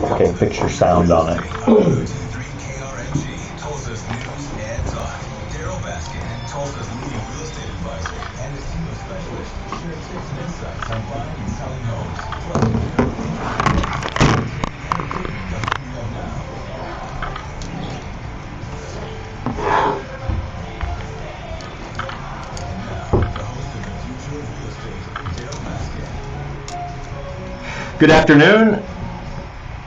Okay, fix your sound on it. Good afternoon.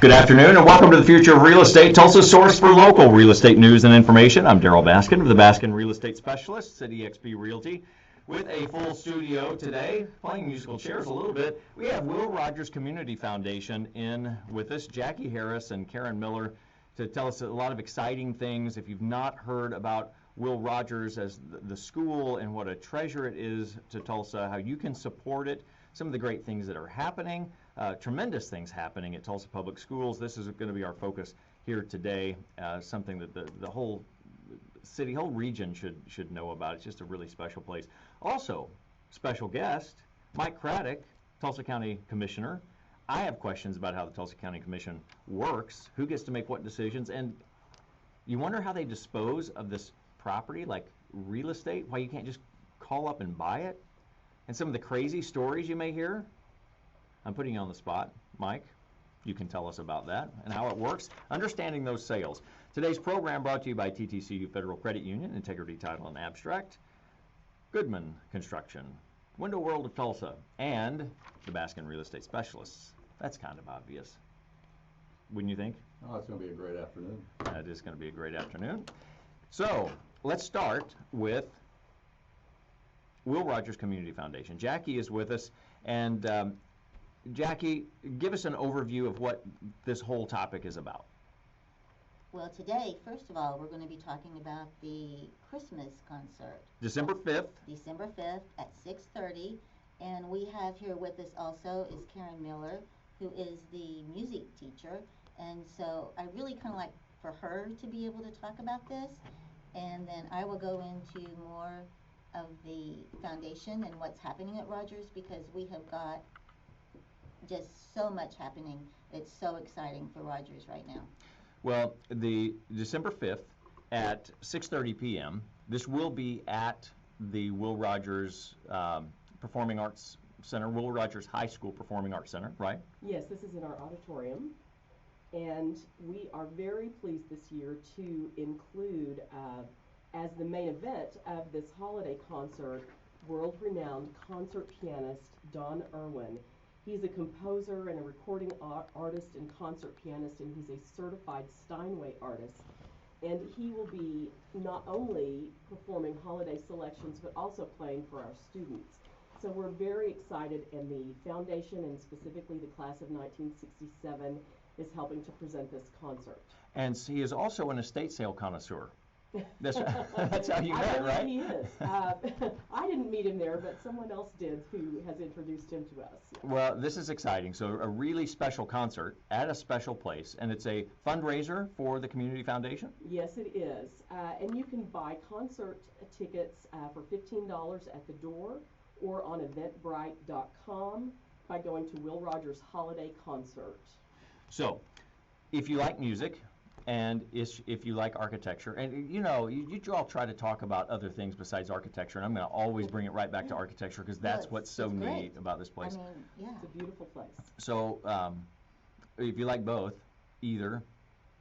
Good afternoon, and welcome to the Future of Real Estate, Tulsa's source for local real estate news and information. I'm Daryl Baskin of the Baskin Real Estate Specialists at eXp Realty. With a full studio today, playing musical chairs a little bit, we have Will Rogers Community Foundation in with us, Jackie Harris and Karen Miller, to tell us a lot of exciting things. If you've not heard about Will Rogers as the school and what a treasure it is to Tulsa, how you can support it, some of the great things that are happening, tremendous things happening at Tulsa Public Schools. This is going to be our focus here today, something that the whole city, whole region should know about. It's just a really special place. Also, special guest, Mike Craddock, Tulsa County Commissioner. I have questions about how the Tulsa County Commission works, who gets to make what decisions, and you wonder how they dispose of this property, like real estate, why you can't just call up and buy it, and some of the crazy stories you may hear. I'm putting you on the spot, Mike. You can tell us about that and how it works, understanding those sales. Today's program brought to you by TTCU Federal Credit Union, Integrity Title and Abstract, Goodman Construction, Window World of Tulsa, and the Baskin Real Estate Specialists. That's kind of obvious, wouldn't you think? Oh, it's going to be a great afternoon. It is going to be a great afternoon. So let's start with Will Rogers Community Foundation. Jackie is with us, and Jackie, give us an overview of what this whole topic is about. Well, today, first of all, we're going to be talking about the Christmas concert. December 5th. December 5th at 6:30. And we have here with us also is Karen Miller, who is the music teacher. And so I really kind of like for her to be able to talk about this. And then I will go into more of the foundation and what's happening at Rogers, because we have got just so much happening. It's so exciting for Rogers right now. Well, the December 5th at 6:30 p.m., this will be at the Will Rogers Performing Arts Center, Will Rogers High School Performing Arts Center, right? Yes, this is in our auditorium, and we are very pleased this year to include as the main event of this holiday concert, world-renowned concert pianist Don Irwin. He's a composer and a recording artist and concert pianist, and he's a certified Steinway artist. And he will be not only performing holiday selections, but also playing for our students. So we're very excited, and the foundation, and specifically the class of 1967, is helping to present this concert. And he is also an estate sale connoisseur. That's how you met, right? He is. I didn't meet him there, but someone else did who has introduced him to us. Yes. Well, this is exciting. So a really special concert at a special place, and it's a fundraiser for the Community Foundation? Yes, it is. And you can buy concert tickets for $15 at the door or on eventbrite.com by going to Will Rogers Holiday Concert. So, if you like music, and if you like architecture, and you know, you all try to talk about other things besides architecture, and I'm going to always bring it right back to architecture, because that's what's so neat about this place. I mean, yeah. It's a beautiful place. So, if you like both, either,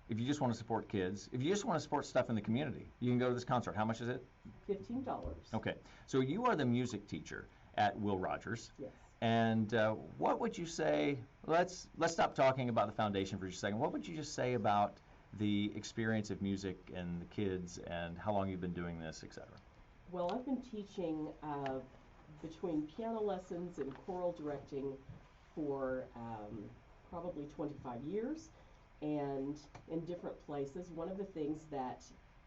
if you just want to support kids, if you just want to support stuff in the community, you can go to this concert. How much is it? $15. Okay. So you are the music teacher at Will Rogers. Yes. And what would you say, let's stop talking about the foundation for just a second. What would you just say about the experience of music and the kids and how long you've been doing this, etc.? Well, I've been teaching between piano lessons and choral directing for probably 25 years, and in different places. One of the things that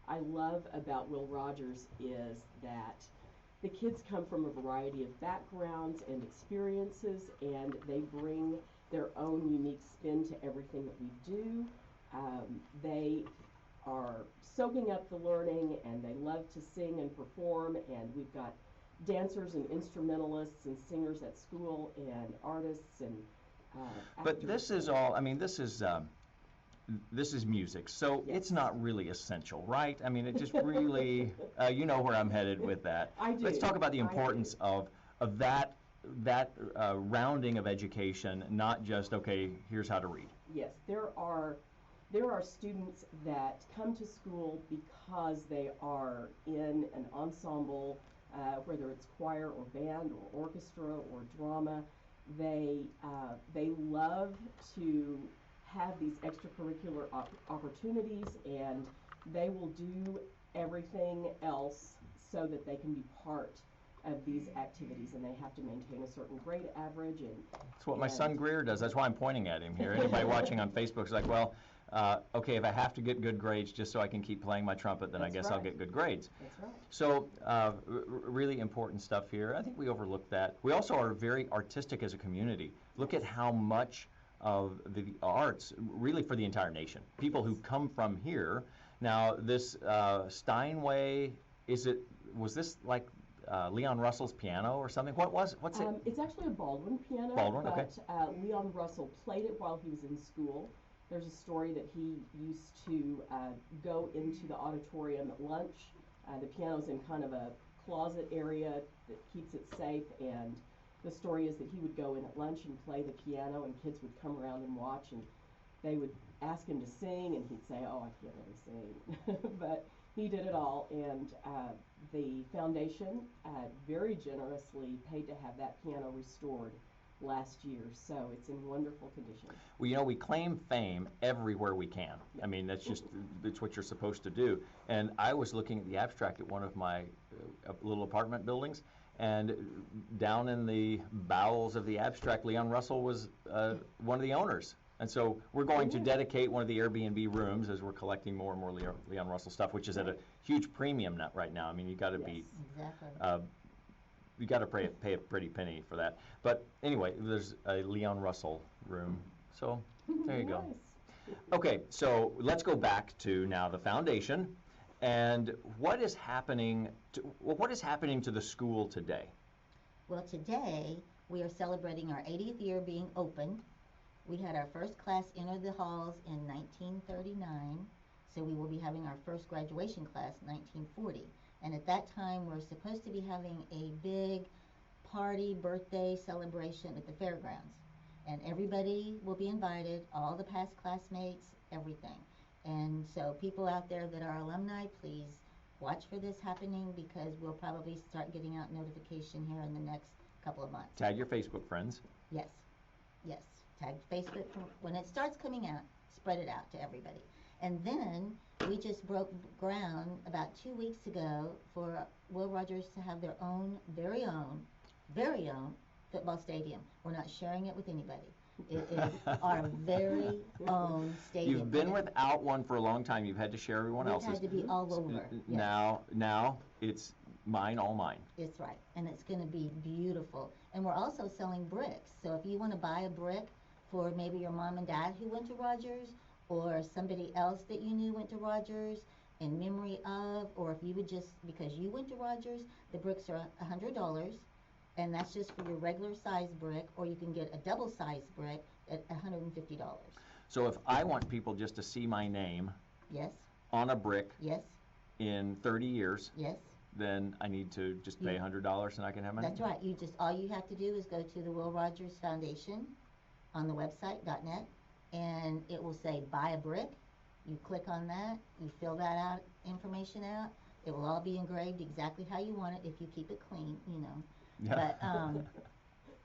I love about Will Rogers is that the kids come from a variety of backgrounds and experiences, and they bring their own unique spin to everything that we do. They are soaking up the learning, and they love to sing and perform, and we've got dancers and instrumentalists and singers at school, and artists, and But this is all, I mean, this is music, so Yes. it's not really essential, right? I mean, it just really, you know where I'm headed with that. I do. Let's talk about the I do. importance of that rounding of education, not just, okay, here's how to read. Yes, there are students that come to school because they are in an ensemble, whether it's choir or band or orchestra or drama. They love to have these extracurricular opportunities, and they will do everything else so that they can be part of these activities, and they have to maintain a certain grade average. And That's what my son Greer does. That's why I'm pointing at him here. Anybody watching on Facebook is like, well, okay, if I have to get good grades just so I can keep playing my trumpet, then I That's guess I'll right. get good grades. That's right. So really important stuff here. I think we overlook that. We also are very artistic as a community. Look at how much of the arts, really for the entire nation. People who come from here. Now this Steinway, was this like Leon Russell's piano or something? What's it? It's actually a Baldwin piano, Baldwin, but okay. Leon Russell played it while he was in school. There's a story that he used to go into the auditorium at lunch. The piano's in kind of a closet area that keeps it safe, and the story is that he would go in at lunch and play the piano, and kids would come around and watch, and they would ask him to sing, and he'd say, oh, I can't really sing. But he did it all, and the foundation very generously paid to have that piano restored last year, so it's in wonderful condition. Well, you know, we claim fame everywhere we can. I mean, that's what you're supposed to do. And I was looking at the abstract at one of my little apartment buildings, and down in the bowels of the abstract, Leon Russell was one of the owners. And so we're going to dedicate one of the Airbnb rooms as we're collecting more and more Leon Russell stuff, which is at a huge premium right now. I mean, you got to be Exactly. you got to pay a pretty penny for that. But anyway, there's a Leon Russell room. So there you go. Nice. Okay, so let's go back to now the foundation, and what is happening to the school today? Well, today we are celebrating our 80th year being open. We had our first class enter the halls in 1939, so we will be having our first graduation class in 1940. And at that time, we're supposed to be having a big party, birthday celebration at the fairgrounds. And everybody will be invited, all the past classmates, everything. And so people out there that are alumni, please watch for this happening, because we'll probably start getting out notification here in the next couple of months. Tag your Facebook friends. Yes, yes. Tag Facebook. When it starts coming out, spread it out to everybody. And then we just broke ground about 2 weeks ago for Will Rogers to have their own, very own football stadium. We're not sharing it with anybody. It is our very own stadium. You've been without one for a long time. You've had to share everyone else's. We've had to be all over. Yes. Now it's mine, all mine. It's right, and it's going to be beautiful. And we're also selling bricks. So if you want to buy a brick for maybe your mom and dad who went to Rogers, or somebody else that you knew went to Rogers in memory of, or if you would just, because you went to Rogers, the bricks are $100, and that's just for your regular size brick, or you can get a double size brick at $150. So if I want people just to see my name Yes, on a brick yes, in 30 years, yes. then I need to just pay $100 and I can have my That's name? right. All you have to do is go to the Will Rogers Foundation on the website, .net, and it will say buy a brick. You click on that, you fill that information out. It will all be engraved exactly how you want it if you keep it clean, you know. Yeah.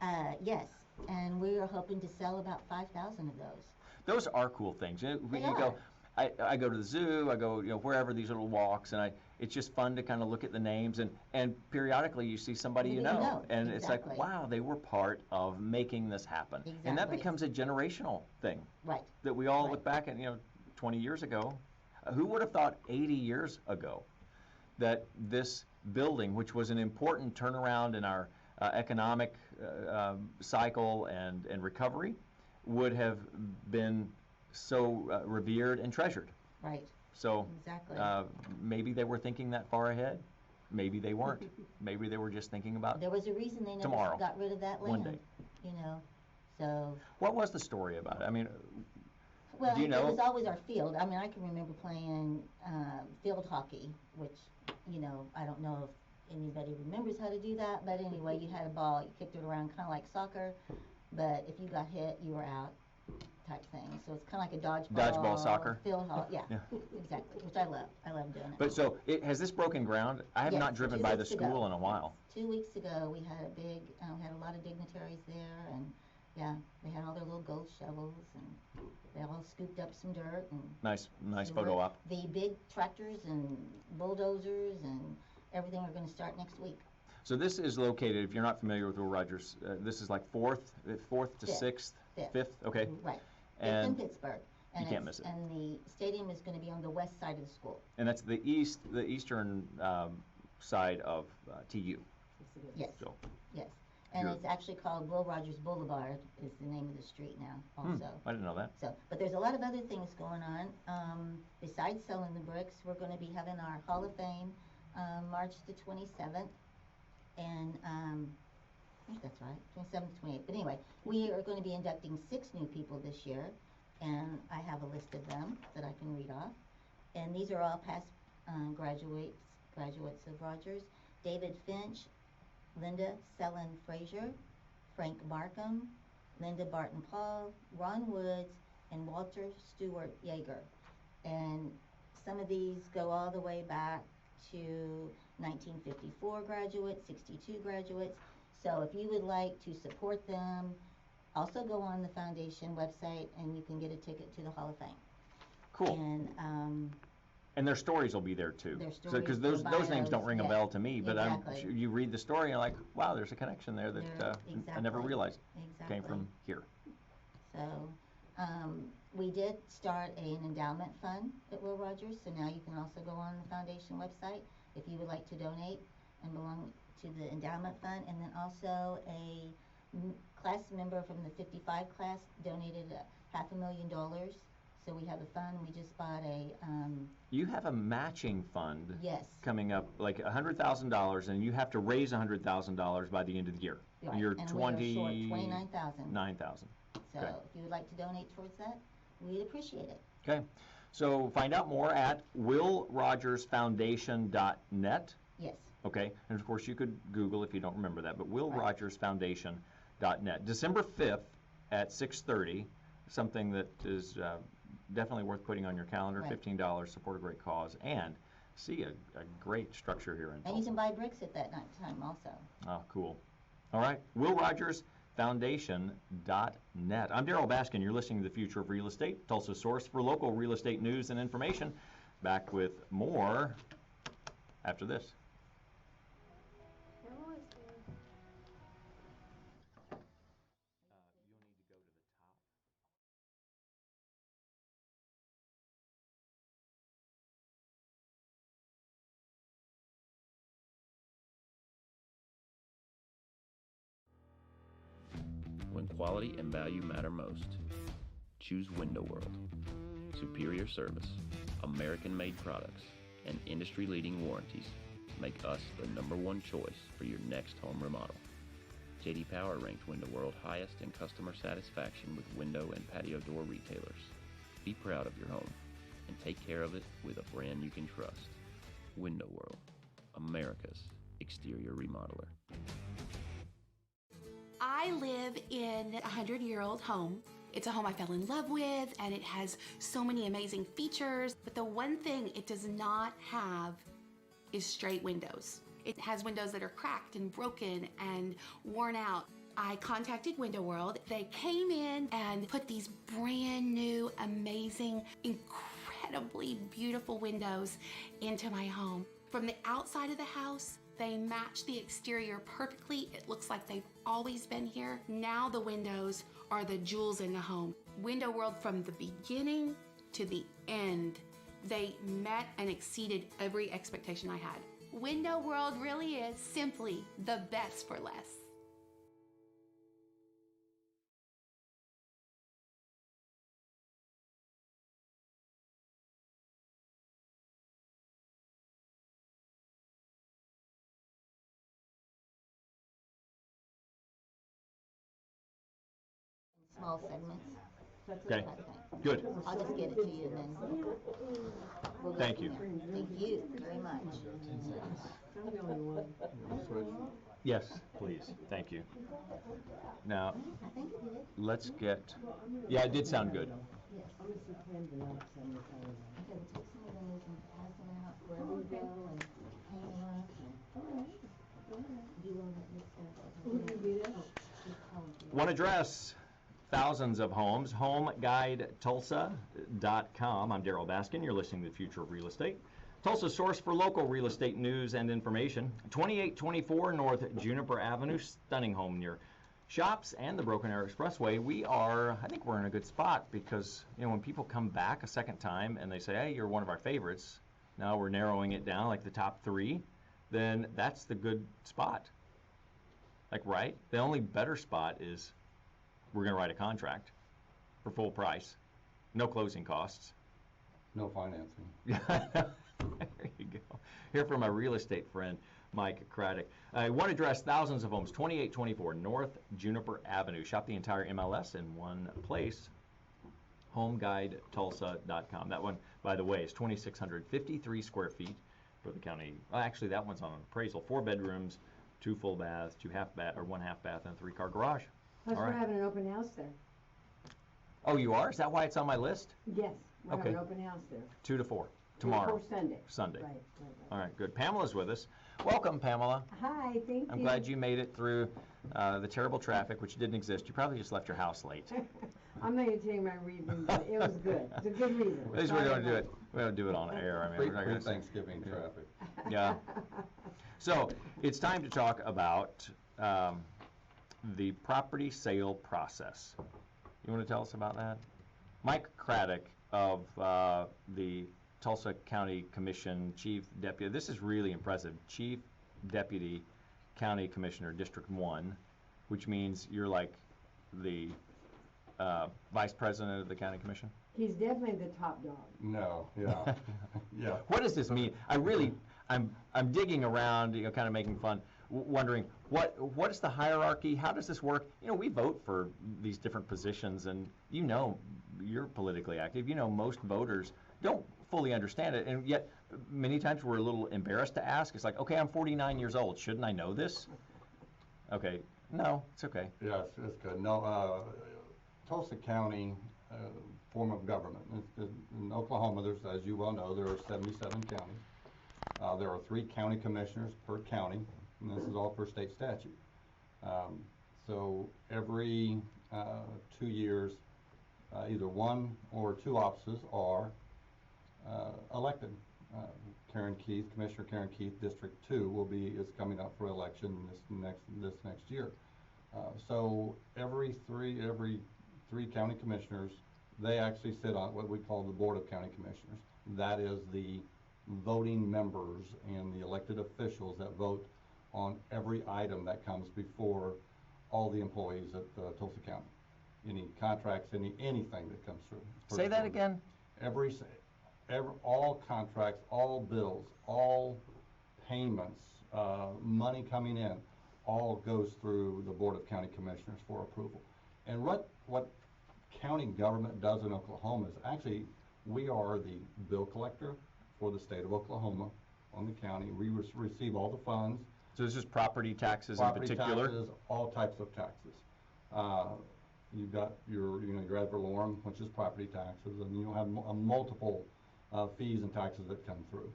But yes, and we are hoping to sell about 5,000 of those. Those are cool things. You They go, I go to the zoo, I go, wherever these little walks, and it's just fun to kind of look at the names, and periodically you see somebody you know, and exactly. it's like, wow, they were part of making this happen. Exactly. And that becomes a generational thing. Right. That we all Right. look back at, 20 years ago. Who would have thought 80 years ago that this building, which was an important turnaround in our economic cycle and recovery, would have been so revered and treasured? Right. So Exactly. maybe they were thinking that far ahead. Maybe they weren't. Maybe they were just thinking about There was a reason they never tomorrow, got rid of that land. one day. You know. So, What was the story about it? I mean, well, do you know? it was always our field. I mean, I can remember playing field hockey, which, I don't know if anybody remembers how to do that, but anyway, you had a ball, you kicked it around kind of like soccer, but if you got hit, you were out type thing. So it's kind of like a Dodgeball soccer? field hockey, yeah, Yeah. exactly, which I love. I love doing it. But so, has this broken ground? I have Yes, not driven 2 by the weeks ago. school in a while. 2 weeks ago, we had we had a lot of dignitaries there, and yeah, they had all their little gold shovels, and they all scooped up some dirt, and Nice the photo op. The big tractors and bulldozers and everything are going to start next week. So this is located, if you're not familiar with Will Rogers, this is like fourth to Fifth. sixth? Fifth. Okay. Right. It's in And Pittsburgh. And you can't miss it. And the stadium is going to be on the west side of the school. And that's the eastern side of TU. Yes, it is. Yes. So, Yes. And You're- it's actually called Will Rogers Boulevard is the name of the street now also. I didn't know that. So, but there's a lot of other things going on. Besides selling the bricks, we're going to be having our Hall of Fame March the 27th. And I think that's right, 27th, 28th. But anyway, we are going to be inducting 6 new people this year. And I have a list of them that I can read off. And these are all past graduates of Rogers. David Finch, Linda Sellen Frazier, Frank Markham, Linda Barton Paul, Ron Woods, and Walter Stewart Yeager. And some of these go all the way back to 1954 graduates, 62 graduates. So if you would like to support them, also go on the foundation website and you can get a ticket to the Hall of Fame. Cool. And their stories will be there too. Their stories, Because their those names don't bios, ring a yes, bell to me, but exactly. you read the story and you're like, wow, there's a connection there that I never Exactly. realized Exactly. came from here. So we did start an endowment fund at Will Rogers, so now you can also go on the foundation website if you would like to donate and belong to the endowment fund. And then also a class member from the 55 class donated $500,000. So we have a fund. We just bought a You have a matching fund yes. coming up, like $100,000, and you have to raise $100,000 by the end of the year. Right. You're And we are short 29,000. 9,000. So Okay. if you would like to donate towards that, we'd appreciate it. Okay. So find out more at willrogersfoundation.net. Yes. Okay. And of course you could Google if you don't remember that, but willrogersfoundation.net. December 5th at 6:30, something that is definitely worth putting on your calendar. Right. $15, support a great cause, and see a great structure here in And you Tulsa. can buy bricks at that time also. Oh, cool. All right. willrogersfoundation.net. I'm Darrell Baskin. You're listening to The Future of Real Estate, Tulsa's source for local real estate news and information. Back with more after this. When quality and value matter most, choose Window World. Superior service, American-made products, and industry-leading warranties make us the #1 choice for your next home remodel. J.D. Power ranked Window World highest in customer satisfaction with window and patio door retailers. Be proud of your home and take care of it with a brand you can trust. Window World, America's exterior remodeler. I live in a 100-year-old home. It's a home I fell in love with, and it has so many amazing features. But the one thing it does not have is straight windows. It has windows that are cracked and broken and worn out. I contacted Window World. They came in and put these brand new, amazing, incredibly beautiful windows into my home. From the outside of the house, they match the exterior perfectly. It looks like they've always been here. Now the windows are the jewels in the home. Window World, from the beginning to the end, they met and exceeded every expectation I had. Window World really is simply the best for less. small segments. Okay, Type thing. good. I'll just get it to you and then we'll go Thank from you. there. Thank you very much. Yes, please, thank you. Now, I think it did. let's get, yeah, it did sound good. Yes. I'm gonna take some of those and pass them out wherever we go and hang them up and. You will let me start. One address, thousands of homes, homeguidetulsa.com. I'm Daryl Baskin. You're listening to The Future of Real Estate. Tulsa's source for local real estate news and information. 2824 North Juniper Avenue, stunning home near shops and the Broken Arrow Expressway. I think we're in a good spot because, when people come back a second time and they say, hey, you're one of our favorites, now we're narrowing it down like the top 3, then that's the good spot. Like, right? The only better spot is we're going to write a contract for full price, no closing costs. No financing. There you go. Hear from my real estate friend, Mike Craddock. One address, thousands of homes, 2824 North Juniper Avenue. Shop the entire MLS in one place, homeguidetulsa.com. That one, by the way, is 2,653 square feet for the county. Actually, that one's on an appraisal. 4 bedrooms, 2 full baths, 1 half bath, and a 3-car garage. Plus, All we're right. having an open house there. Oh, you are? Is that why it's on my list? Yes, we're having Okay. an open house there. 2 to 4 tomorrow. Before Sunday. Sunday. Right. All right, good. Pamela's with us. Welcome, Pamela. Hi, thank you. I'm glad you made it through the terrible traffic, which didn't exist. You probably just left your house late. I'm not going to tell you my reason, but it was good. It's a good reason. At least we don't do it. We don't do it on air. I mean, we're not going to. Pre-Thanksgiving traffic. Yeah. So it's time to talk about the property sale process. You want to tell us about that? Mike Craddock of the Tulsa County Commission Chief Deputy. This is really impressive. Chief Deputy County Commissioner, District 1, which means you're like the Vice President of the County Commission? He's definitely the top dog. No, yeah, yeah. What does this mean? I'm digging around, kind of making fun, wondering what is the hierarchy? How does this work? We vote for these different positions, and you're politically active. Most voters don't fully understand it, and yet many times we're a little embarrassed to ask. It's like, okay, I'm 49 years old. Shouldn't I know this? Okay, no, it's okay. Yes, it's good. No, Tulsa County form of government. In Oklahoma, as you well know, there are 77 counties. There are 3 county commissioners per county, and this is all per state statute. So every 2 years, either 1 or 2 offices are elected. Commissioner Karen Keith, District 2 is coming up for election this next year. So every three county commissioners, they actually sit on what we call the Board of County Commissioners. That is the voting members and the elected officials that vote on every item that comes before all the employees at Tulsa County. Any contracts, anything that comes through. Say that again. All contracts, all bills, all payments, money coming in, all goes through the Board of County Commissioners for approval. And what county government does in Oklahoma is actually we are the bill collector for the state of Oklahoma on the county. We receive all the funds. So this is property taxes in particular? Property taxes, all types of taxes. You've got your ad valorem, which is property taxes, and you have multiple fees and taxes that come through.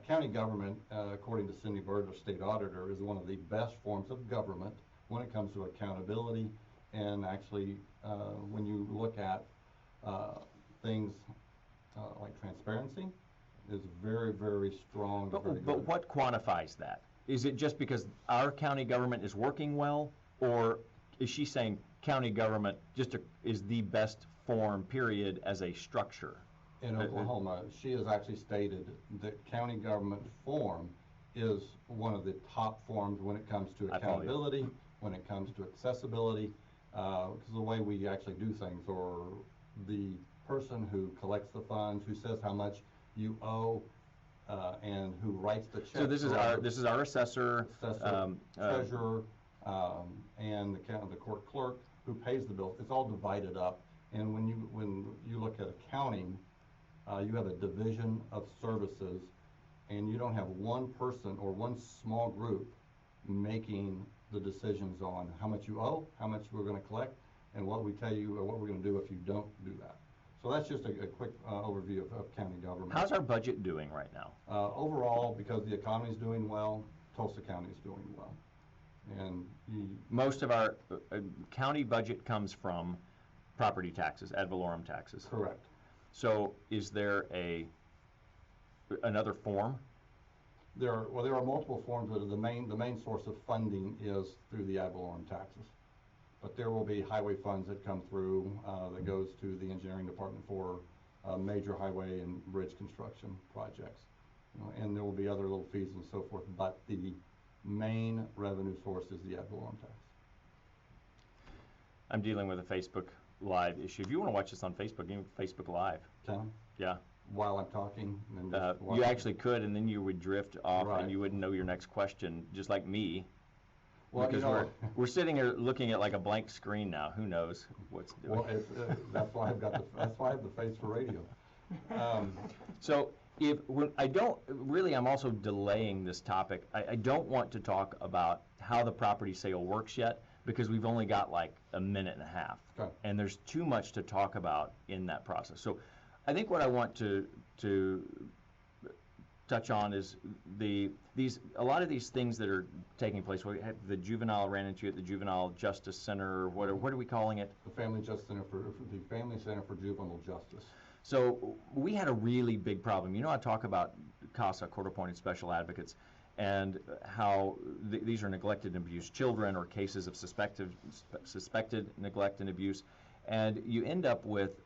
County government, according to Cindy Bird, the state auditor, is one of the best forms of government when it comes to accountability. And actually, when you look at things like transparency, is very, very strong. But what quantifies that? Is it just because our county government is working well, or is she saying county government is the best form, period, as a structure? In Oklahoma, she has actually stated that county government form is one of the top forms when it comes to accountability, when it comes to accessibility, because the way we actually do things, or the person who collects the funds, who says how much you owe, and who writes the check. So this is our assessor, treasurer, and the court clerk. who pays the bills. It's all divided up. And when you look at accounting, you have a division of services, and you don't have one person or one small group making the decisions on how much you owe, how much we're going to collect, and what we tell you or what we're going to do if you don't do that. So that's just a quick overview of county government. How's our budget doing right now? Overall, because the economy is doing well, Tulsa County is doing well. And most of our county budget comes from property taxes, ad valorem taxes. Correct. So is there another form? There are multiple forms, but the main source of funding is through the ad valorem taxes. But there will be highway funds that come through that goes to the engineering department for major highway and bridge construction projects. And there will be other little fees and so forth, but the main revenue source is the ad valorem tax. I'm dealing with a Facebook Live issue. If you want to watch this on Facebook, you can Facebook Live. Can Yeah. While I'm talking? And just You actually could, and then you would drift off, Right. and you wouldn't know your next question, just like me. Well, because we're sitting here looking at like a blank screen now. Who knows what's doing? Well, that's why I have the face for radio. So I'm also delaying this topic. I don't want to talk about how the property sale works yet, because we've only got like a minute and a half. Okay. And there's too much to talk about in that process. So I think what I want to touch on is a lot of these things that are taking place. We had the juvenile ran into at the Juvenile Justice Center. What are we calling it? The Family Center for Juvenile Justice. So we had a really big problem. I talk about CASA, Court-Appointed Special Advocates, and how these are neglected and abused children, or cases of suspected neglect and abuse, and you end up with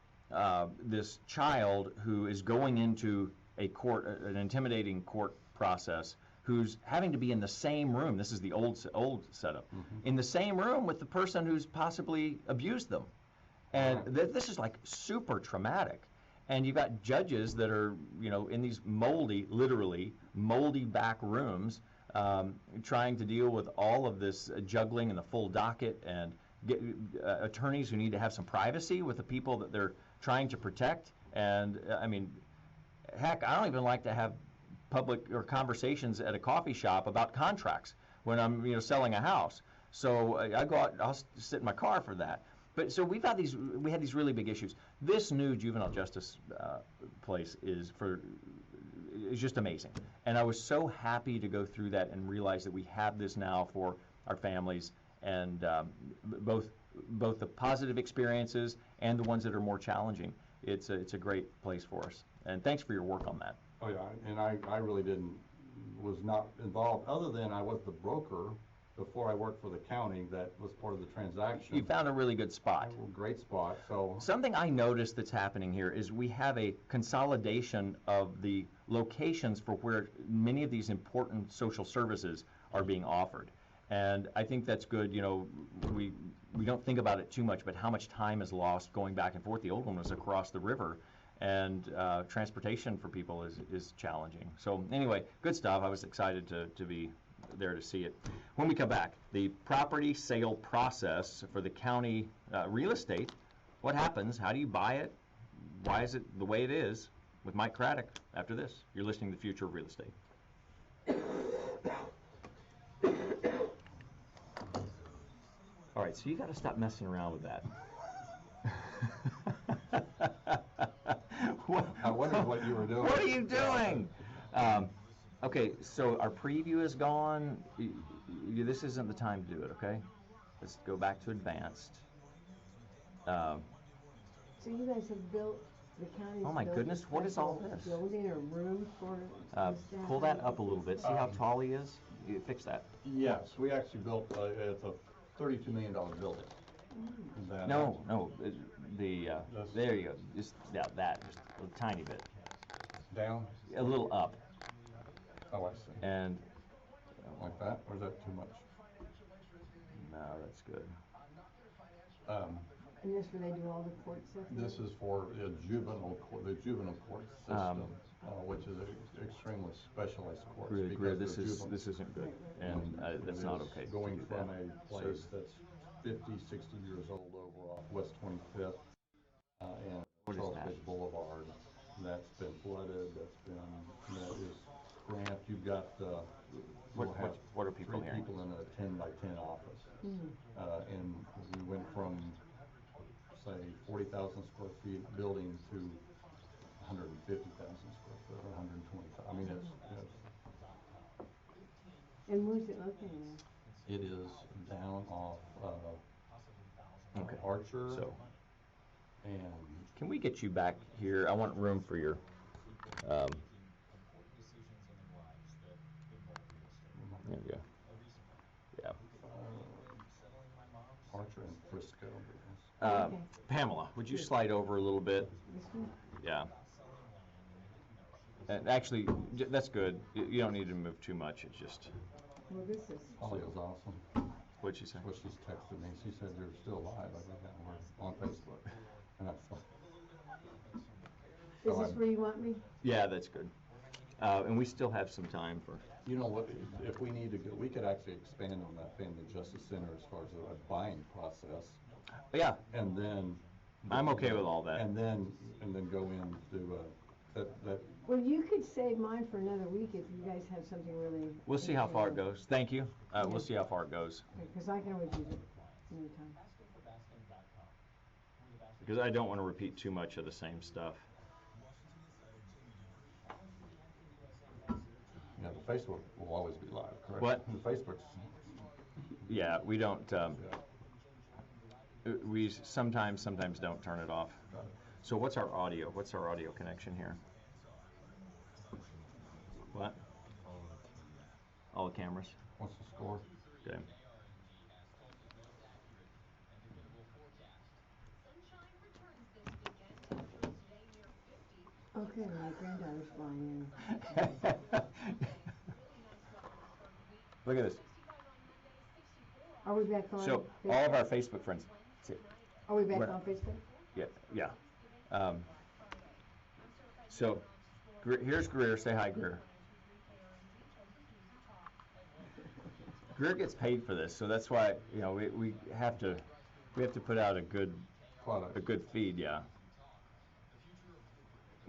this child who is going into a court, an intimidating court process, who's having to be in the same room. This is the old setup, in the same room with the person who's possibly abused them, and this is like super traumatic. And you've got judges that are, in these literally moldy back rooms, trying to deal with all of this juggling and the full docket, and get attorneys who need to have some privacy with the people that they're trying to protect. And heck, I don't even like to have public or conversations at a coffee shop about contracts when I'm, selling a house. So I go out, I'll sit in my car for that. But so we had these really big issues. This new juvenile justice place is just amazing, and I was so happy to go through that and realize that we have this now for our families, and both the positive experiences and the ones that are more challenging. It's a great place for us, and thanks for your work on that. Oh yeah, and I really was not involved, other than I was the broker before I worked for the county that was part of the transaction. You found a really good spot. Great spot. So something I noticed that's happening here is we have a consolidation of the locations for where many of these important social services are being offered. And I think that's good. We don't think about it too much, but how much time is lost going back and forth. The old one was across the river, and transportation for people is challenging. So anyway, good stuff. I was excited to be there to see it. When we come back, the property sale process for the county real estate. What happens? How do you buy it? Why is it the way it is? With Mike Craddock after this. You're listening to The Future of Real Estate. All right, so you got to stop messing around with that. I wondered what you were doing. What are you doing? Okay, so our preview is gone. This isn't the time to do it, okay? Let's go back to advanced. So you guys have built, the county's Oh my built goodness, what is all special this? building or room for staff? Pull that up a little bit. See how tall he is? You fix that. Yes, we actually built it's a $32 million building. That- No, there you go. Just that, just a tiny bit. Down? A little up. Oh, I see. And Like that, or is that too much? no, that's good. And this where they do all the court stuff? This is for the juvenile court system, which is an extremely specialized court. Really, this isn't good, and that's not okay. to Going do from that. a place that's 50, 60 years old over off West 25th and What is Charles that? Fish Boulevard. That's been flooded. That is cramped. You've got, we'll have what are people three hearing? people in a 10 by 10 office. And we went from, say, 40,000 square feet building to 150,000 square foot or 125. I mean, And where's it located it is down off Okay. Archer So, and can we get you back here? I want room for your. There you go. Yeah. Archer and Frisco. Okay. Pamela, would you slide over a little bit? This one? Yeah. And actually, that's good. You don't need to move too much. It's just. Well, this is. Holly is awesome. What'd she say? Well, she's texted me. She said you're still live. I think we're on Facebook. And I thought, Is this where you want me? Yeah, that's good. And we still have some time for. you know what, if we need to go, we could actually expand on that Family Justice Center as far as a buying process. Yeah, And then. I'm okay with all that. And then go into, that. Well, you could save mine for another week if you guys have something really. We'll see how far it goes. Thank you. We'll see how far it goes. Because I can always use it anytime. Because I don't want to repeat too much of the same stuff. Yeah, the Facebook will always be live, correct? What? The Facebook's. Yeah, we don't, we sometimes don't turn it off. So what's our audio? What's our audio connection here? What? All the cameras? What's the score? Okay. Okay, my granddaughter's flying in. Look at this. Are we back on? So Facebook? all of our Facebook friends. Are we back we're- on Facebook? Yeah. So here's Greer. Say hi, Greer. Greer gets paid for this, so that's why we have to put out a good feed. Yeah.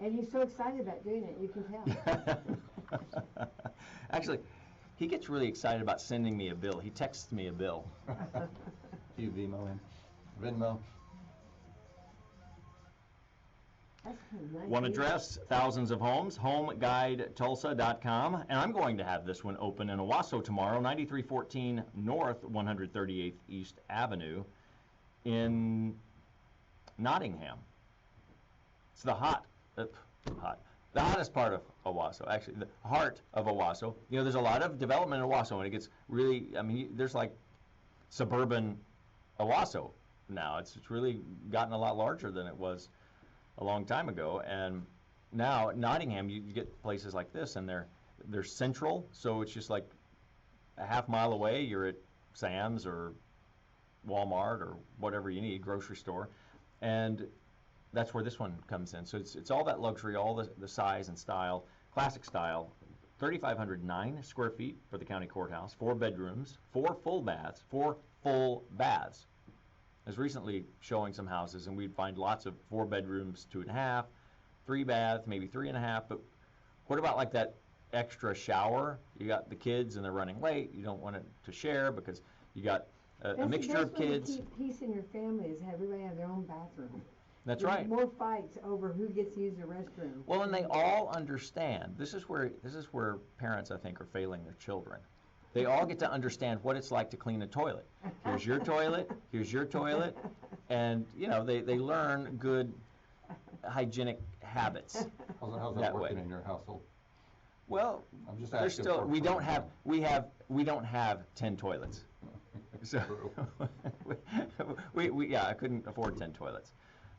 And he's so excited about doing it, you can tell. Actually, he gets really excited about sending me a bill. He texts me a bill. Do you Venmo? That's kind of nice. One address, thousands of homes, homeguidetulsa.com. And I'm going to have this one open in Owasso tomorrow, 9314 North 138th East Avenue in Nottingham. It's the hottest part of Owasso, actually, the heart of Owasso. There's a lot of development in Owasso, and it gets really, there's like suburban Owasso now. It's really gotten a lot larger than it was a long time ago. And now Nottingham, you get places like this, and they're central, so it's just like a half mile away, you're at Sam's or Walmart or whatever you need, grocery store, and that's where this one comes in. So it's all that luxury, all the size and style, classic style. 3,509 square feet for the county courthouse, 4 bedrooms, 4 full baths. I was recently showing some houses, and we'd find lots of 4 bedrooms, 2.5, 3 baths, maybe 3.5. But what about like that extra shower? You got the kids and they're running late. You don't want it to share because you got a mixture of kids. That's when you keep peace in your family, is have everybody have their own bathroom. That's There's right. more fights over who gets to use the restroom. Well, and they all understand. This is where parents, I think, are failing their children. They all get to understand what it's like to clean a toilet. Here's your toilet. Here's your toilet, and they learn good hygienic habits. How's that that way. working in your household? Well, I'm just there's asking still for- we don't have 10 toilets. So I couldn't afford 10 toilets,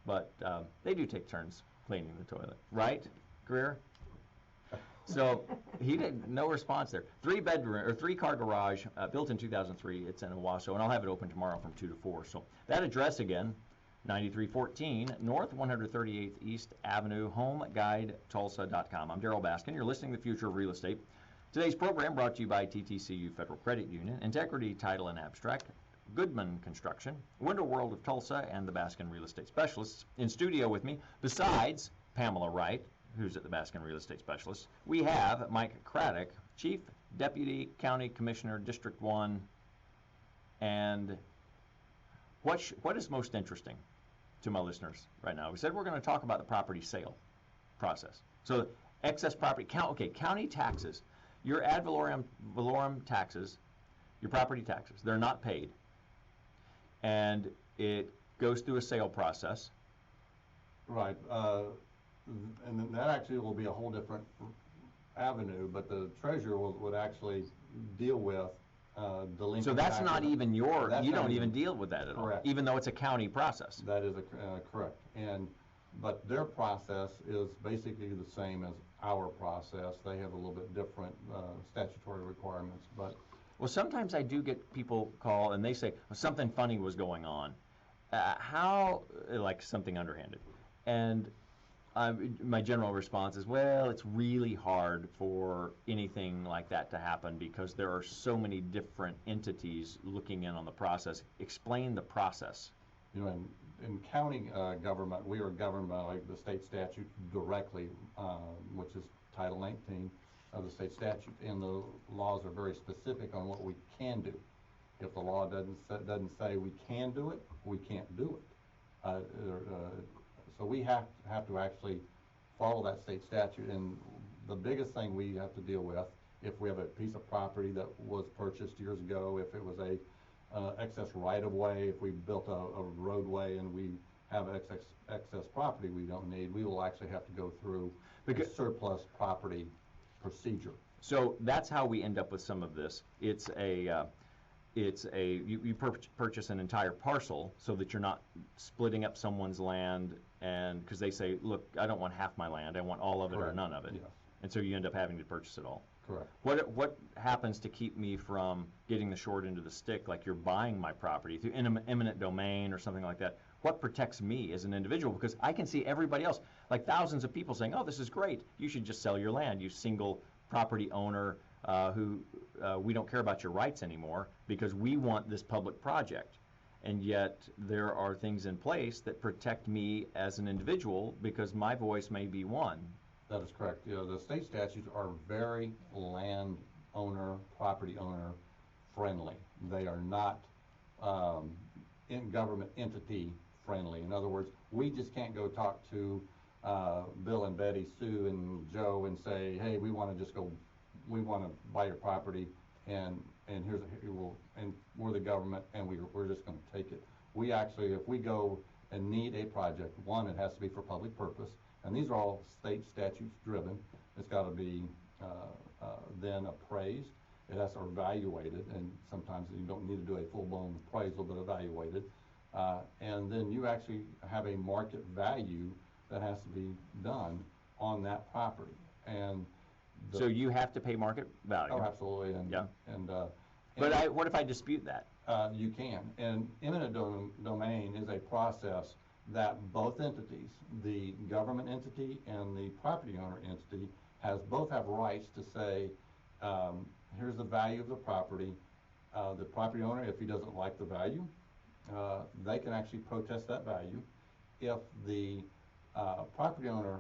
but they do take turns cleaning the toilet, right, Greer? So he did no response there. 3-car garage, built in 2003. It's in Owasso, and I'll have it open tomorrow from 2 to 4. So that address again, 9314 North 138th East Avenue, homeguidetulsa.com. I'm Darrell Baskin. You're listening to The Future of Real Estate. Today's program brought to you by TTCU Federal Credit Union, Integrity Title and Abstract, Goodman Construction, Window World of Tulsa, and the Baskin Real Estate Specialists. In studio with me, besides Pamela Wright, who's at the Baskin Real Estate Specialists, we have Mike Craddock, Chief Deputy County Commissioner, District 1. And what is most interesting to my listeners right now? We said we're going to talk about the property sale process. So excess property, county taxes, your ad valorem taxes, your property taxes, they're not paid. And it goes through a sale process. Right, and then that actually will be a whole different avenue, but the treasurer would actually deal with delinquent So that's not taxes. even That's you not don't even deal with that at all, correct. even though it's a county process. That is correct, but their process is basically the same as our process. They have a little bit different statutory requirements, but Well, sometimes I do get people call and they say, well, something funny was going on. Like something underhanded. And my general response is, well, it's really hard for anything like that to happen because there are so many different entities looking in on the process. Explain the process. you know, in county government, we are governed by like the state statute directly, which is Title 19 of the state statute, and the laws are very specific on what we can do. If the law doesn't say we can do it, we can't do it. So we have to actually follow that state statute, and the biggest thing we have to deal with, if we have a piece of property that was purchased years ago, if it was a excess right-of-way, if we built a roadway and we have excess property we don't need, we will actually have to go through a surplus property procedure. So that's how we end up with some of this. You purchase an entire parcel so that you're not splitting up someone's land, and because they say, look, I don't want half my land, I want all of it or Correct. none of it. Yes. And so you end up having to purchase it all. Correct. What happens to keep me from getting the short end of the stick, like you're buying my property through eminent domain or something like that? What protects me as an individual? Because I can see everybody else, like thousands of people saying, oh, this is great, you should just sell your land, you single property owner who we don't care about your rights anymore because we want this public project. And yet there are things in place that protect me as an individual because my voice may be one. That is correct. You know, the state statutes are very landowner, property owner friendly. They are not in government entity friendly. In other words, we just can't go talk to Bill and Betty, Sue and Joe and say, hey, we want to buy your property, and we're the government, and we're just going to take it. We actually, if we go and need a project, one, it has to be for public purpose, and these are all state statutes driven. It's got to be then appraised. It has to be evaluated, and sometimes you don't need to do a full-blown appraisal, but evaluated. And then you actually have a market value that has to be done on that property. And So you have to pay market value. Oh, absolutely. Yeah. But What if I dispute that? You can. And eminent domain is a process that both entities, the government entity and the property owner entity, both have rights to say, here's the value of the property. The property owner, if he doesn't like the value, they can actually protest that value. If the property owner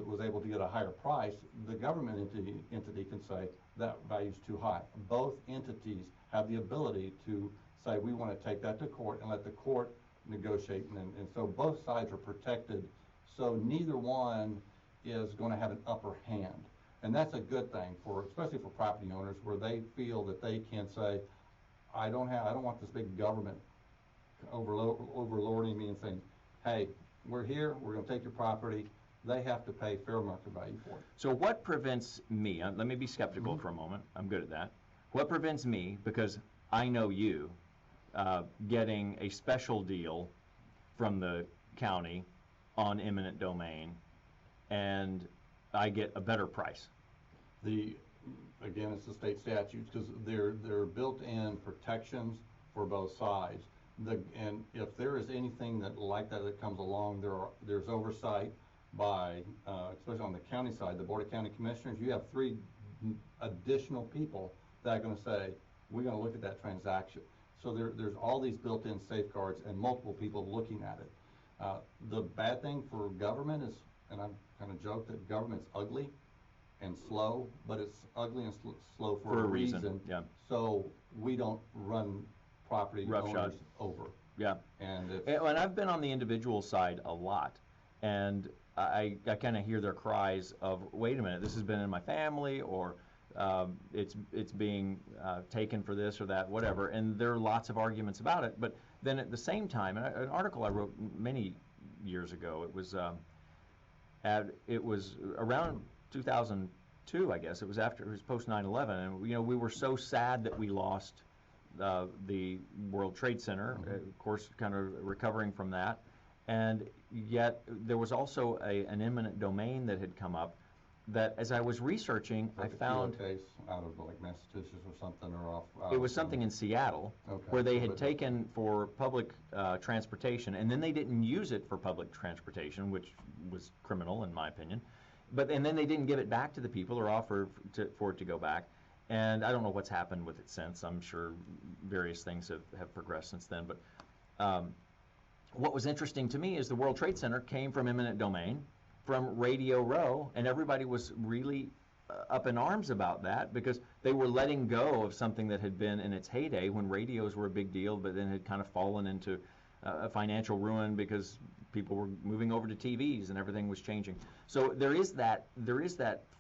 was able to get a higher price, the government entity can say that value's too high. Both entities have the ability to say, we want to take that to court and let the court negotiate, and so both sides are protected, so neither one is going to have an upper hand. And that's a good thing, especially for property owners, where they feel that they can say, I don't want this big government overlording me and saying, hey, we're here, we're going to take your property. They have to pay fair market value for it. So what prevents me, let me be skeptical for a moment, I'm good at that. What prevents me, because I know you, getting a special deal from the county on eminent domain, and I get a better price? Again, it's the state statutes, because they're built-in protections for both sides. And if there is anything like that comes along, there's oversight by, especially on the county side, the Board of County Commissioners. You have 3 additional people that are going to say, we're going to look at that transaction. So there's all these built-in safeguards and multiple people looking at it. The bad thing for government is, and I've kind of joked that government's ugly and slow, but it's ugly and slow for a reason. Yeah. So we don't run property Roughshod. owners over. Yeah. And if, And I've been on the individual side a lot, and I kind of hear their cries of, wait a minute, this has been in my family, or it's being taken for this or that, whatever, and there are lots of arguments about it. But then at the same time, an article I wrote many years ago, it was around 2002, I guess. It was post 9/11, and we were so sad that we lost the World Trade Center, of course, kind of recovering from that, and yet there was also an eminent domain that had come up that, as I was researching, I found a case out of like Massachusetts or something, or off. it was something in Seattle, Okay. where they had taken for public transportation, and then they didn't use it for public transportation, which was criminal in my opinion. And then they didn't give it back to the people or offer for it to go back. And I don't know what's happened with it since. I'm sure various things have progressed since then. But what was interesting to me is the World Trade Center came from eminent domain, from Radio Row, and everybody was really up in arms about that, because they were letting go of something that had been in its heyday when radios were a big deal, but then had kind of fallen into a financial ruin because people were moving over to TVs and everything was changing. So there is that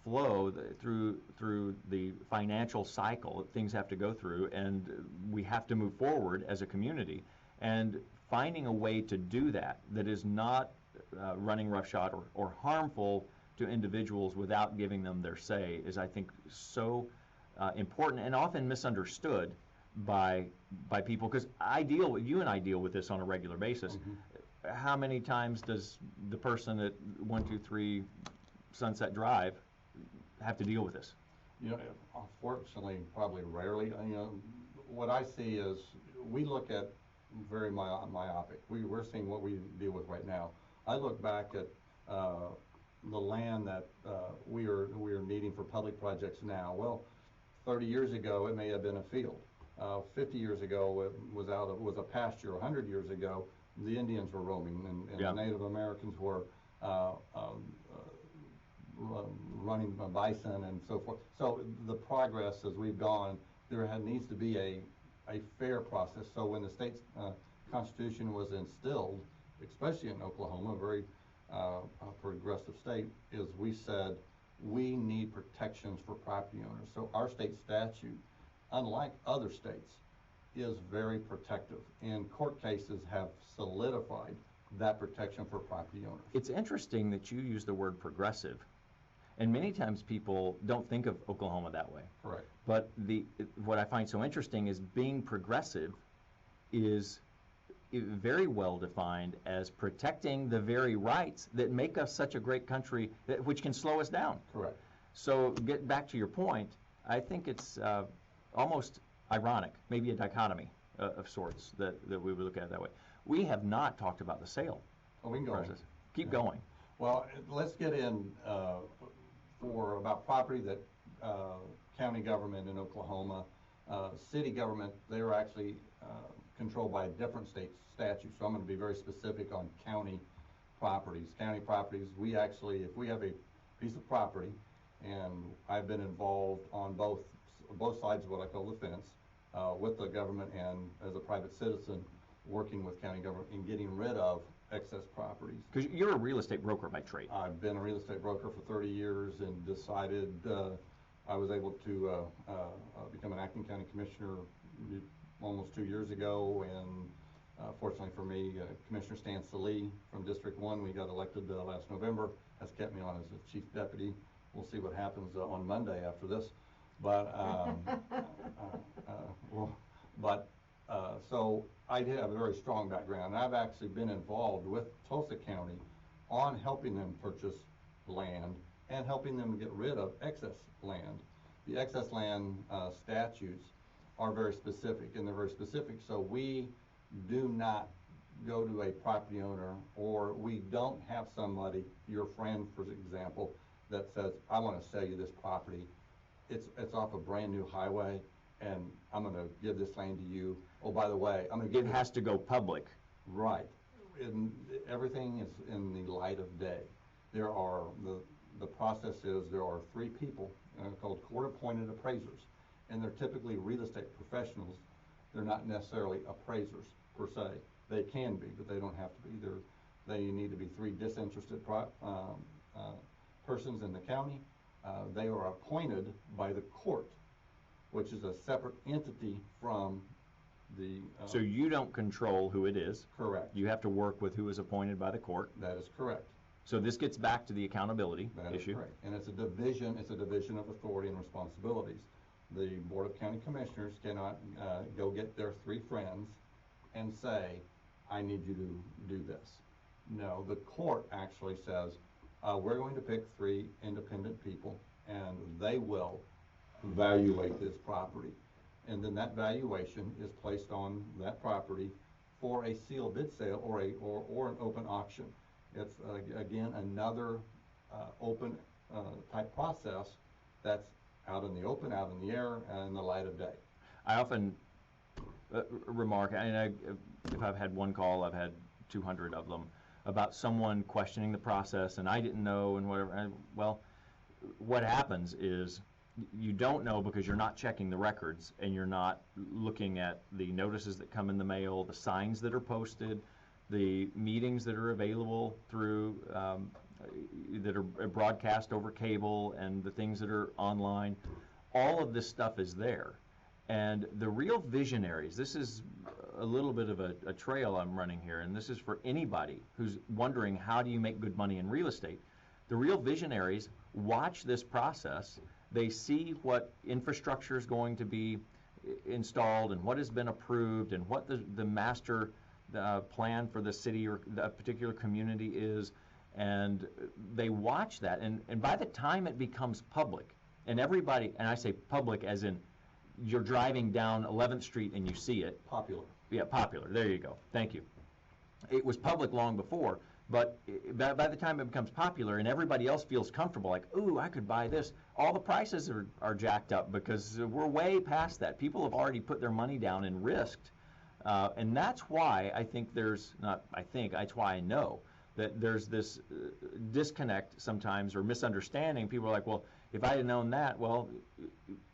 flow through the financial cycle that things have to go through, and we have to move forward as a community. And finding a way to do that is not running roughshod or harmful to individuals without giving them their say is, I think, so important and often misunderstood by people, because you and I deal with this on a regular basis. How many times does the person at 123 Sunset Drive have to deal with this? Unfortunately, probably rarely. What I see is we look at very myopic. We're seeing what we deal with right now. I look back at the land that we are needing for public projects now. Well, 30 years ago, it may have been a field. 50 years ago, it was a pasture. 100 years ago, the Indians were roaming, and the Native Americans were running bison and so forth. So the progress as we've gone, there needs to be a fair process. So when the state's constitution was instilled, especially in Oklahoma, a very progressive state, is we said we need protections for property owners. So our state statute, unlike other states, is very protective, and court cases have solidified that protection for property owners. It's interesting that you use the word progressive, and many times people don't think of Oklahoma that way. Correct. But what I find so interesting is being progressive is very well defined as protecting the very rights that make us such a great country, which can slow us down. Correct. So get back to your point, I think it's almost ironic, maybe a dichotomy of sorts that we would look at it that way. We have not talked about the sale We can go process. Keep going. Well, let's get in for about property that county government in Oklahoma, city government, they're actually controlled by a different state statute. So I'm going to be very specific on county properties. County properties, we actually, if we have a piece of property, and I've been involved on both sides of what I call the fence, with the government and as a private citizen working with county government in getting rid of excess properties. Because you're a real estate broker by trade. I've been a real estate broker for 30 years and decided I was able to become an acting county commissioner almost 2 years ago, and fortunately for me, Commissioner Stan Salee from District 1, we got elected last November, has kept me on as a chief deputy. We'll see what happens on Monday after this. But so I did have a very strong background. I've actually been involved with Tulsa County on helping them purchase land and helping them get rid of excess land. The excess land statutes are very specific, and they're very specific. So we do not go to a property owner, or we don't have somebody, your friend, for example, that says, I want to sell you this property. It's off a brand new highway. and I'm gonna give this land to you. Oh, by the way, I'm gonna give It it. has to go public. Right. Everything is in the light of day. There are, the process is, there are 3 people called court-appointed appraisers, and they're typically real estate professionals. They're not necessarily appraisers per se. They can be, but they don't have to be. They need to be 3 disinterested persons in the county. They are appointed by the court, which is a separate entity from the. So you don't control who it is. Correct. You have to work with who is appointed by the court. That is correct. So this gets back to the accountability That is issue. correct. And it's a division of authority and responsibilities. The Board of County Commissioners cannot go get their 3 friends and say, I need you to do this. No, the court actually says, we're going to pick 3 independent people, and they will evaluate this property. And then that valuation is placed on that property for a sealed bid sale or an open auction. It's again another open type process that's out in the open, out in the air, and in the light of day. I often remark, and if I've had one call, I've had 200 of them, about someone questioning the process, and I didn't know, and whatever. And, well, what happens is you don't know because you're not checking the records, and you're not looking at the notices that come in the mail, the signs that are posted, the meetings that are available through, that are broadcast over cable, and the things that are online. All of this stuff is there. And the real visionaries, this is a little bit of a trail I'm running here, and this is for anybody who's wondering how do you make good money in real estate. The real visionaries watch this process. They see what infrastructure is going to be installed and what has been approved and what the master plan for the city or a particular community is, and they watch that. And by the time it becomes public, and everybody, and I say public as in you're driving down 11th Street and you see it. Popular. Yeah, popular. There you go. Thank you. It was public long before, but by the time it becomes popular and everybody else feels comfortable, like, ooh, I could buy this, all the prices are jacked up because we're way past that. People have already put their money down and risked. And that's why I think that's why I know that there's this disconnect sometimes or misunderstanding. People are like, well, if I had known that, well,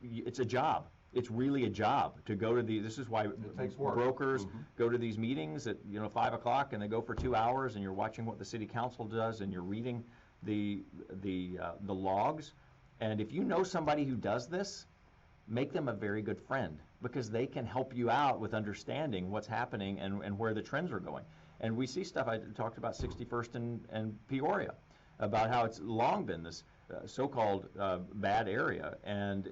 it's a job. It's really a job to go to this is why It takes work. brokers go to these meetings at 5 o'clock and they go for 2 hours and you're watching what the city council does and you're reading the logs. And if you know somebody who does this, make them a very good friend because they can help you out with understanding what's happening and where the trends are going. And we see stuff, I talked about 61st and Peoria, about how it's long been this so-called bad area, and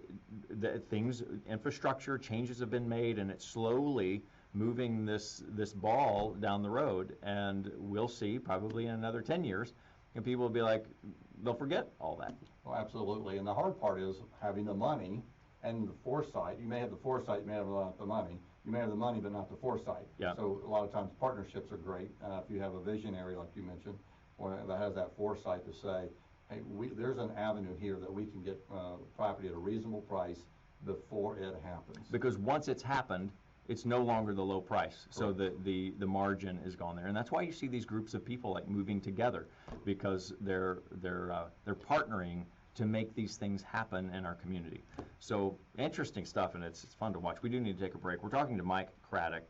infrastructure changes have been made, and it's slowly moving this ball down the road, and we'll see probably in another 10 years, and people will be like, they'll forget all that. Well, absolutely, and the hard part is having the money and the foresight. You may have the foresight, you may have not the money. You may have the money, but not the foresight. Yeah. So a lot of times partnerships are great. If you have a visionary, like you mentioned, or that has that foresight to say, hey, there's an avenue here that we can get property at a reasonable price before it happens. Because once it's happened, it's no longer the low price. So the margin is gone there. And that's why you see these groups of people like moving together, because they're partnering to make these things happen in our community. So interesting stuff, and it's fun to watch. We do need to take a break. We're talking to Mike Craddock,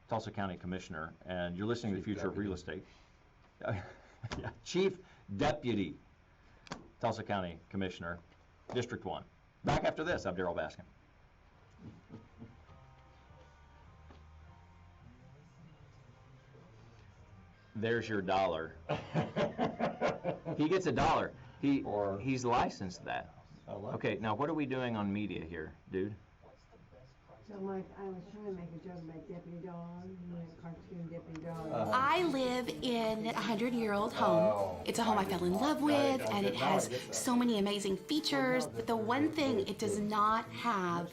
Tulsa County Commissioner, and you're listening to The Future of Real Estate. Yeah, Chief Deputy Tulsa County Commissioner, District 1. Back after this, I'm Daryl Baskin. There's your $1. He gets $1. He's licensed that. Okay, now what are we doing on media here, dude? So Mike, I was trying to make a joke about Deputy Dog, cartoon Deputy Dog. I live in a 100-year-old home. It's a home I fell in love with, and it has so many amazing features. But the one thing it does not have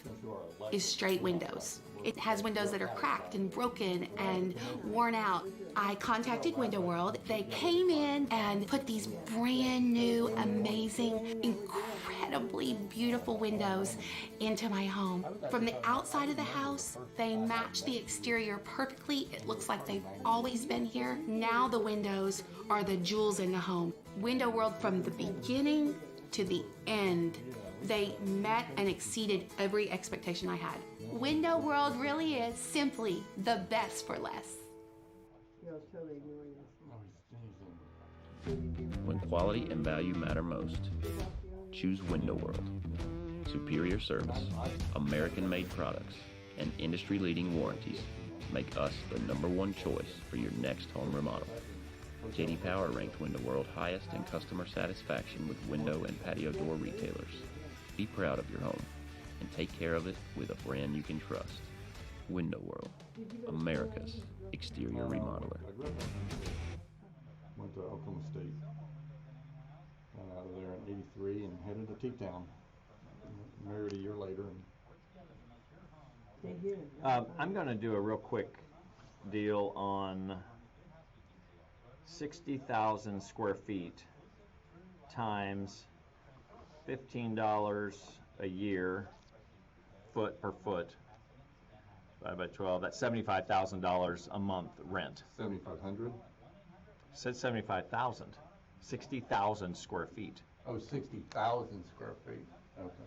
is straight windows. It has windows that are cracked and broken and worn out. I contacted Window World. They came in and put these brand new, amazing, incredible incredibly beautiful windows into my home. From the outside of the house, they match the exterior perfectly. It looks like they've always been here. Now the windows are the jewels in the home. Window World, from the beginning to the end, they met and exceeded every expectation I had. Window World really is simply the best for less. You're totally ignoring this. When quality and value matter most, choose Window World. Superior service, American-made products, and industry-leading warranties make us the #1 choice for your next home remodel. J.D. Power ranked Window World highest in customer satisfaction with window and patio door retailers. Be proud of your home and take care of it with a brand you can trust. Window World, America's exterior remodeler. I grew up went to Oklahoma State. Got out of there in '83 and headed to T-Town. Married a year later. And Stay here. I'm going to do a real quick deal on 60,000 square feet times $15 a year, foot per foot, 5 by 12. That's $75,000 a month rent. 7,500. Said 75,000. 60,000 square feet. Oh, 60,000 square feet. Okay.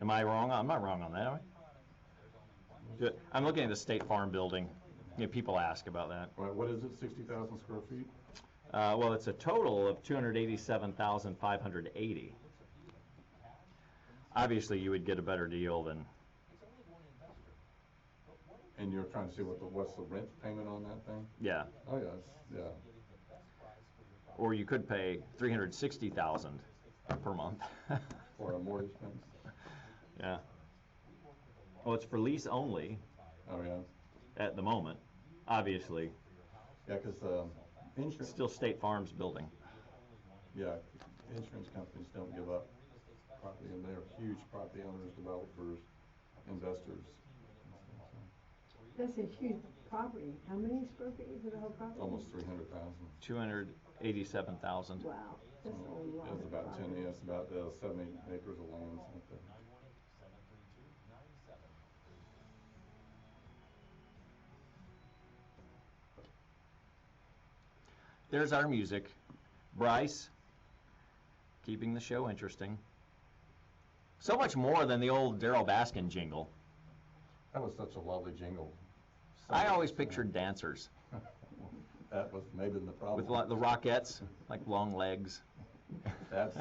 Am I wrong? I'm not wrong on that, am I? Good. I'm looking at the State Farm building. You know, people ask about that. What is it? 60,000 square feet? Well, it's a total of 287,580. Obviously, you would get a better deal than. And you're trying to see what's the rent payment on that thing? Yeah. Oh yes, yeah. Or you could pay $360,000 per month. For a mortgage payment. Yeah. Well, it's for lease only Oh yeah. at the moment. Obviously, Yeah, because it's insurance. still State Farm's building. Yeah, insurance companies don't give up property, and they're huge property owners, developers, investors. That's a huge property. How many square feet is the whole property? Almost 300,000. 287,000. Wow, that's a lot. It's of about property. 10. Yeah, it's about 70 acres of land. Something like that. There's our music. Bryce, keeping the show interesting. So much more than the old Daryl Baskin jingle. That was such a lovely jingle. I always pictured dancers That was maybe the problem. with the Rockettes, like long legs. That's.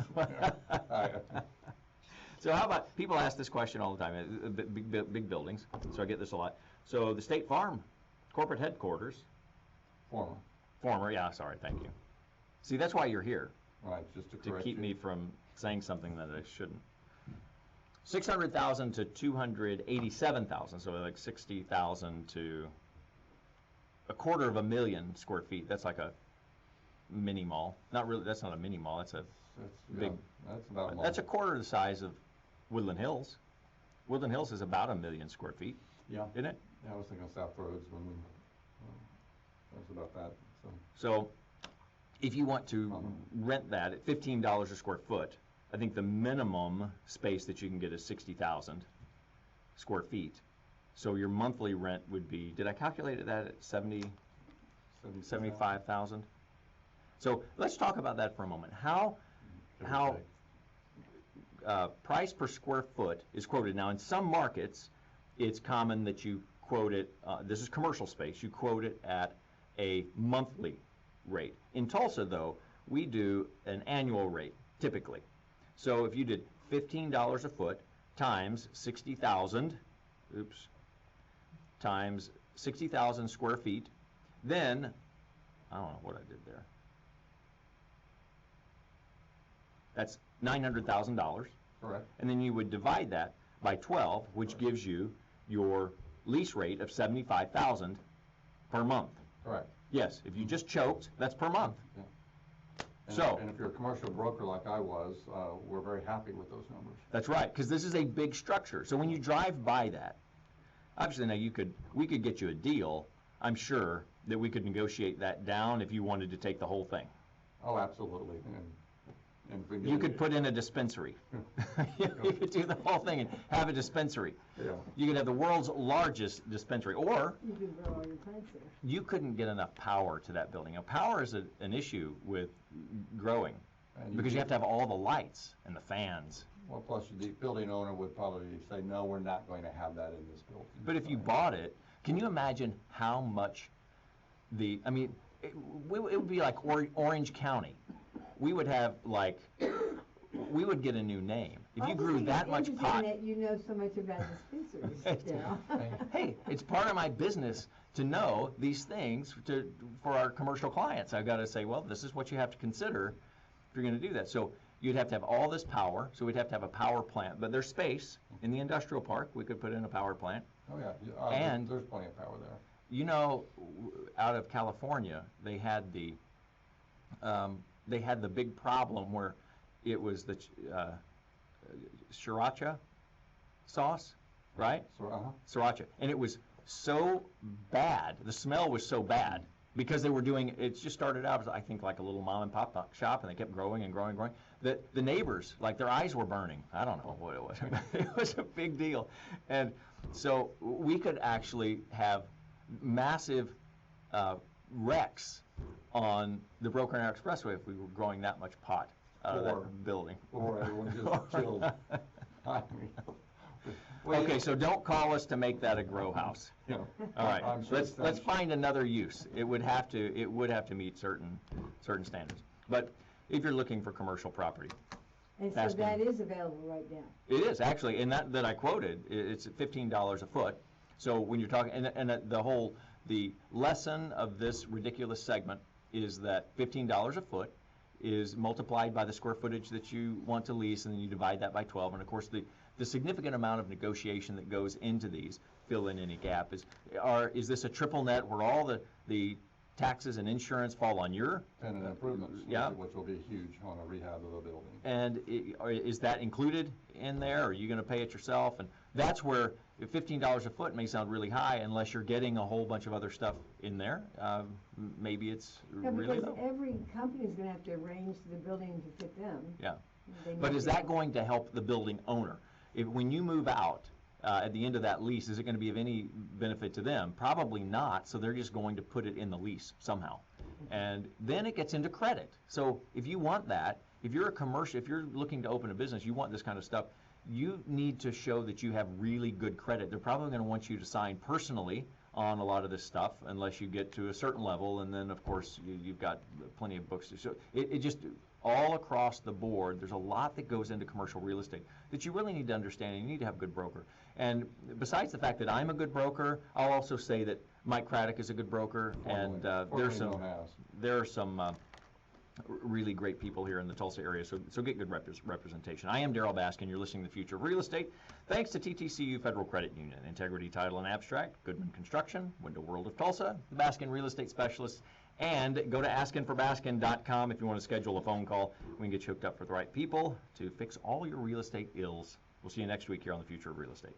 So how about, people ask this question all the time, big buildings, so I get this a lot. So the State Farm corporate headquarters, former, yeah, sorry, thank you. See, that's why you're here, Right, just to to correct keep you. me from saying something that I shouldn't. 600,000 to 287,000, so like 60,000 to a 250,000 square feet. That's like a mini mall. Not really, that's not a mini mall, that's a big, That's about. that's a quarter the size of Woodland Hills. Woodland Hills is about 1 million square feet, Yeah. isn't it? Yeah, I was thinking of South Roads when we. That's about that. So. So if you want to rent that at $15 a square foot, I think the minimum space that you can get is 60,000 square feet. So your monthly rent would be, did I calculate that at 75,000? So let's talk about that for a moment. How price per square foot is quoted. Now in some markets, it's common that you quote it, this is commercial space, you quote it at a monthly rate. In Tulsa though, we do an annual rate, typically. So if you did $15 a foot times 60,000, times 60,000 square feet, then, I don't know what I did there. That's $900,000. Correct. And then you would divide that by 12, which gives you your lease rate of $75,000 per month. Correct. Yes, if you just choked, that's per month. Yeah. And So- and if you're a commercial broker like I was, we're very happy with those numbers. That's right, because this is a big structure. So when you drive by that, obviously now we could get you a deal. I'm sure that we could negotiate that down if you wanted to take the whole thing. Oh, absolutely. And if we You get could it- put in a dispensary. You could do the whole thing and have a dispensary. Yeah. You could have the world's largest dispensary, or You can grow all your plants there. you couldn't get enough power to that building. Now, power is an issue with growing, And because you have to have all the lights and the fans. Well, plus the building owner would probably say, no, we're not going to have that in this building. But if you bought it, can you imagine how much it would be like Orange County. We would have we would get a new name. If you grew that much pot. That you know so much about dispensaries, Daryl. Hey, it's part of my business to know these things for our commercial clients. I've got to say, well, this is what you have to consider if you're going to do that. So you'd have to have all this power, so we'd have to have a power plant. But there's space in the industrial park. We could put in a power plant. Oh, yeah. And there's plenty of power there. You know, out of California, they had the big problem where it was the sriracha sauce, right? So, Sriracha, and it was so bad. The smell was so bad because they were doing it. Just started out as, I think, like a little mom and pop shop, and they kept growing and growing and growing. The neighbors, like, their eyes were burning. I don't know what it was. It was a big deal, and so we could actually have massive wrecks on the Broken Arrow Expressway if we were growing that much pot out of that building. Or everyone just chilled. I mean, Okay, so don't call us to make that a grow house. you know, All right, I'm sure let's find another use. It would have to meet certain standards. But if you're looking for commercial property, And so Asking. that is available right now. it is actually, and that I quoted, it's at $15 a foot. So when you're talking, and the lesson of this ridiculous segment is that $15 a foot is multiplied by the square footage that you want to lease, and then you divide that by 12. And of course, the significant amount of negotiation that goes into these, fill in any gap, is this a triple net where all the taxes and insurance fall on your tenant improvements, yeah. which will be huge on a rehab of a building. And is that included in there? Or are you going to pay it yourself? And that's where $15 a foot may sound really high unless you're getting a whole bunch of other stuff in there. Maybe it's No, really because low. every company is gonna have to arrange the building to fit them. Yeah. They But need is to- that going to help the building owner? When you move out, at the end of that lease, is it going to be of any benefit to them? Probably not, so they're just going to put it in the lease somehow. And then it gets into credit. So if you want that, if you're looking to open a business, you want this kind of stuff, you need to show that you have really good credit. They're probably going to want you to sign personally on a lot of this stuff unless you get to a certain level, and then of course you've got plenty of books to show. It just all across the board, there's a lot that goes into commercial real estate that you really need to understand, and you need to have a good broker. And besides the fact that I'm a good broker, I'll also say that Mike Craddock is a good broker, and there are some really great people here in the Tulsa area, so get good representation. I am Daryl Baskin. You're listening to The Future of Real Estate. Thanks to TTCU Federal Credit Union, Integrity Title and Abstract, Goodman Construction, Window World of Tulsa, the Baskin Real Estate Specialists, and go to askinforbaskin.com if you want to schedule a phone call. We can get you hooked up with the right people to fix all your real estate ills. We'll see you next week here on The Future of Real Estate.